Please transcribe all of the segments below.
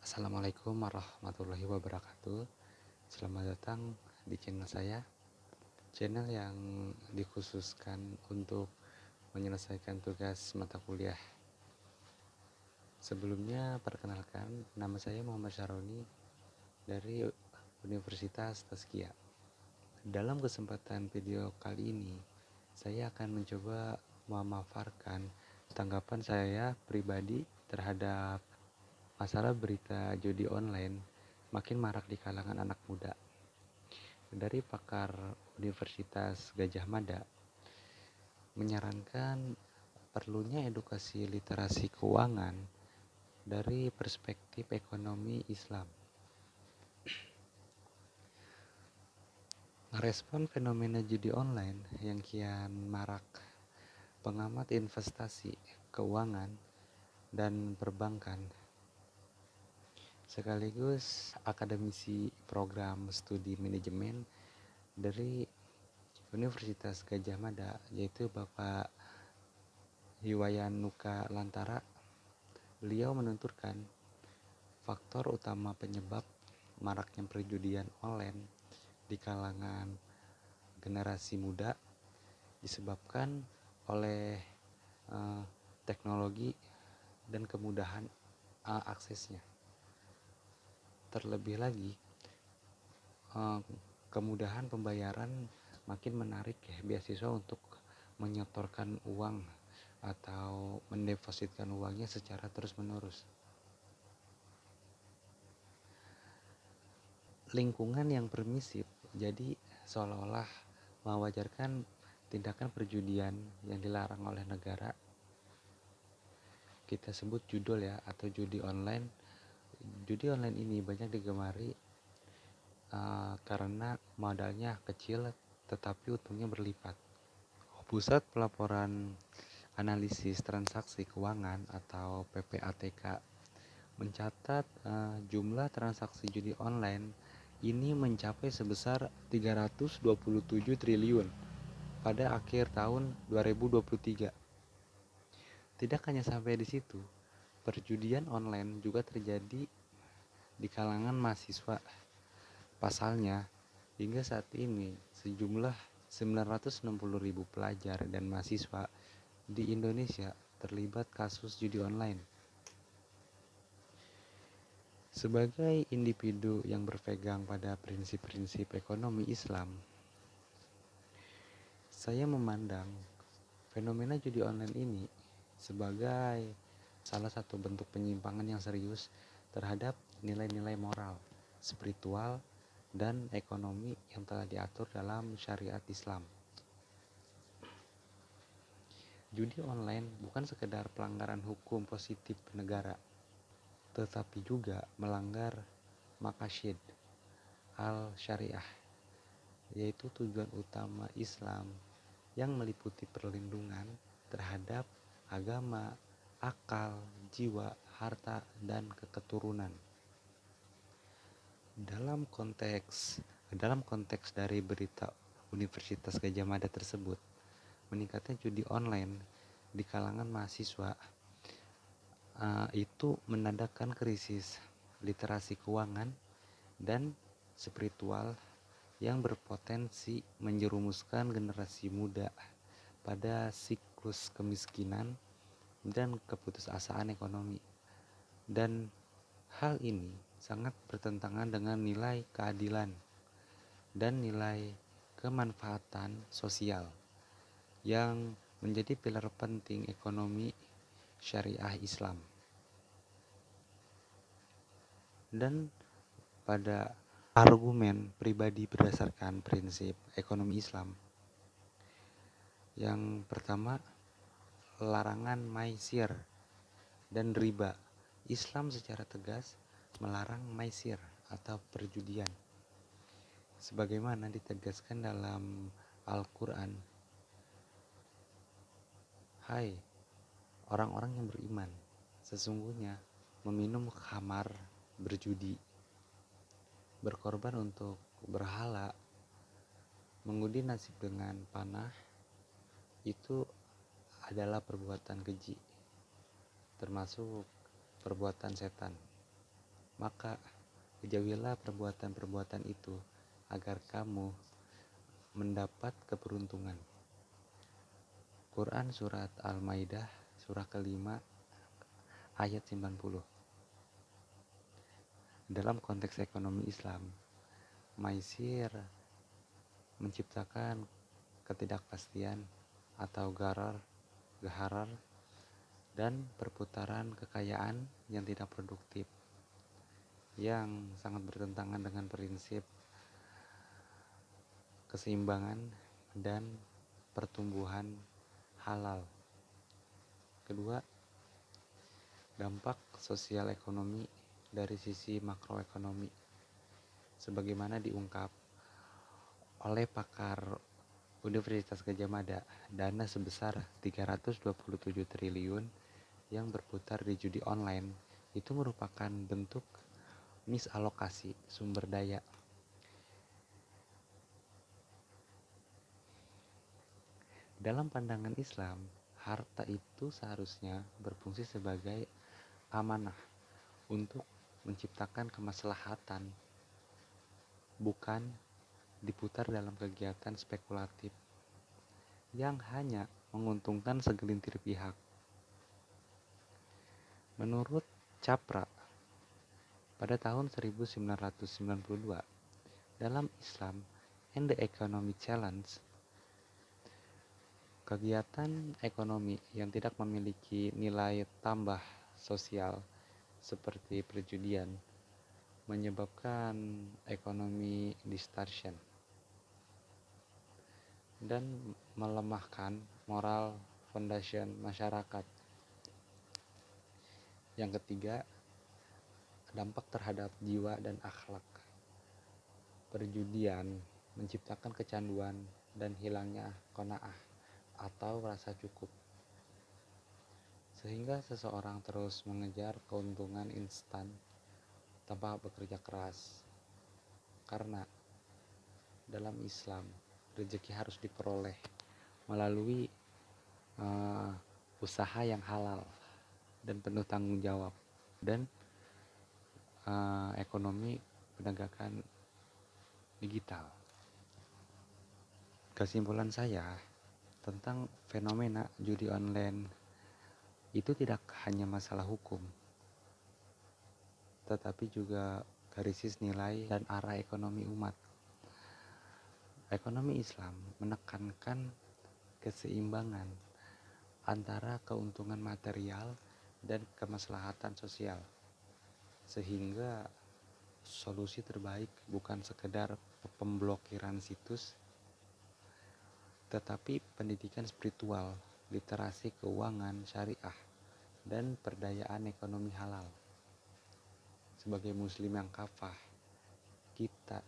Assalamualaikum warahmatullahi wabarakatuh. Selamat datang di channel saya, channel yang dikhususkan untuk menyelesaikan tugas mata kuliah. Sebelumnya, perkenalkan, nama saya Muhammad Syaroni dari Universitas Taskia. Dalam kesempatan video kali ini, saya akan mencoba memaparkan tanggapan saya pribadi terhadap masalah berita judi online makin marak di kalangan anak muda. Dari pakar Universitas Gadjah Mada menyarankan perlunya edukasi literasi keuangan dari perspektif ekonomi Islam. Merespon fenomena judi online yang kian marak, pengamat investasi, keuangan, dan perbankan sekaligus akademisi program studi manajemen dari Universitas Gadjah Mada, yaitu Bapak Hiwayanuka Lantara. Beliau menuturkan faktor utama penyebab maraknya perjudian online di kalangan generasi muda disebabkan oleh teknologi dan kemudahan aksesnya. Terlebih lagi, kemudahan pembayaran makin menarik beasiswa untuk menyetorkan uang atau mendepositkan uangnya secara terus-menerus. Lingkungan yang permisif jadi seolah-olah mewajarkan tindakan perjudian yang dilarang oleh negara. Kita sebut judul ya, atau judi online. Judi online ini banyak digemari karena modalnya kecil tetapi untungnya berlipat. Pusat Pelaporan Analisis Transaksi Keuangan atau PPATK mencatat jumlah transaksi judi online ini mencapai sebesar 327 triliun pada akhir tahun 2023. Tidak hanya sampai di situ, perjudian online juga terjadi di kalangan mahasiswa. Pasalnya, hingga saat ini sejumlah 960.000 pelajar dan mahasiswa di Indonesia terlibat kasus judi online. Sebagai individu yang berpegang pada prinsip-prinsip ekonomi Islam, saya memandang fenomena judi online ini sebagai salah satu bentuk penyimpangan yang serius terhadap nilai-nilai moral, spiritual, dan ekonomi yang telah diatur dalam syariat Islam. Judi online bukan sekedar pelanggaran hukum positif negara, tetapi juga melanggar maqasid al-syariah, yaitu tujuan utama Islam yang meliputi perlindungan terhadap agama, akal, jiwa, harta, dan keturunan. Dalam konteks dari berita Universitas Gadjah Mada tersebut, meningkatnya judi online di kalangan mahasiswa itu menandakan krisis literasi keuangan dan spiritual yang berpotensi menjerumuskan generasi muda pada siklus kemiskinan dan keputusasaan ekonomi. Dan hal ini sangat bertentangan dengan nilai keadilan dan nilai kemanfaatan sosial yang menjadi pilar penting ekonomi syariah Islam. Dan pada argumen pribadi berdasarkan prinsip ekonomi Islam, yang pertama, larangan maisir dan riba. Islam secara tegas melarang maisir atau perjudian, sebagaimana ditegaskan dalam Al-Quran. Hai orang-orang yang beriman, sesungguhnya meminum khamar, berjudi, berkorban untuk berhala, mengundi nasib dengan panah, itu adalah perbuatan keji, termasuk perbuatan setan. maka jauhilah perbuatan-perbuatan itu agar kamu mendapat keberuntungan. Quran Surat Al-Maidah surah kelima ayat 90. Dalam konteks ekonomi Islam, maisir menciptakan ketidakpastian atau gaharar, dan perputaran kekayaan yang tidak produktif, yang sangat bertentangan dengan prinsip keseimbangan dan pertumbuhan halal. Kedua, dampak sosial ekonomi dari sisi makroekonomi. Sebagaimana diungkap oleh pakar Universitas Gadjah Mada, dana sebesar 327 triliun yang berputar di judi online itu merupakan bentuk misalokasi sumber daya. Dalam pandangan Islam, harta itu seharusnya berfungsi sebagai amanah untuk menciptakan kemaslahatan, bukan diputar dalam kegiatan spekulatif yang hanya menguntungkan segelintir pihak. Menurut Capra, pada tahun 1992, dalam Islam and the Economic Challenge, kegiatan ekonomi yang tidak memiliki nilai tambah sosial seperti perjudian menyebabkan ekonomi distortion dan melemahkan moral foundation masyarakat. Yang ketiga, dampak terhadap jiwa dan akhlak. Perjudian menciptakan kecanduan dan hilangnya qanaah atau rasa cukup, sehingga seseorang terus mengejar keuntungan instan tanpa bekerja keras. Karena dalam Islam, rezeki harus diperoleh melalui usaha yang halal dan penuh tanggung jawab, dan ekonomi penegakan digital. Kesimpulan saya tentang fenomena judi online itu tidak hanya masalah hukum, tetapi juga krisis nilai dan arah ekonomi umat. Ekonomi Islam menekankan keseimbangan antara keuntungan material dan kemaslahatan sosial, sehingga solusi terbaik bukan sekedar pemblokiran situs, tetapi pendidikan spiritual, literasi keuangan syariah, dan perdayaan ekonomi halal. Sebagai muslim yang kafah, kita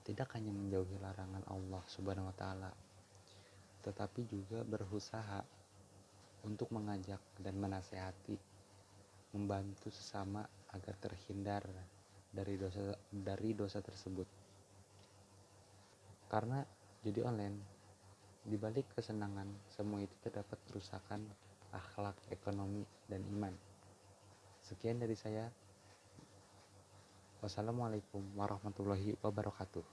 tidak hanya menjauhi larangan Allah Subhanahu wa taala, tetapi juga berusaha untuk mengajak dan menasehati, membantu sesama agar terhindar dari dosa tersebut. Karena judi online, di balik kesenangan, semua itu terdapat kerusakan akhlak, ekonomi, dan iman. Sekian dari saya. Wassalamualaikum warahmatullahi wabarakatuh.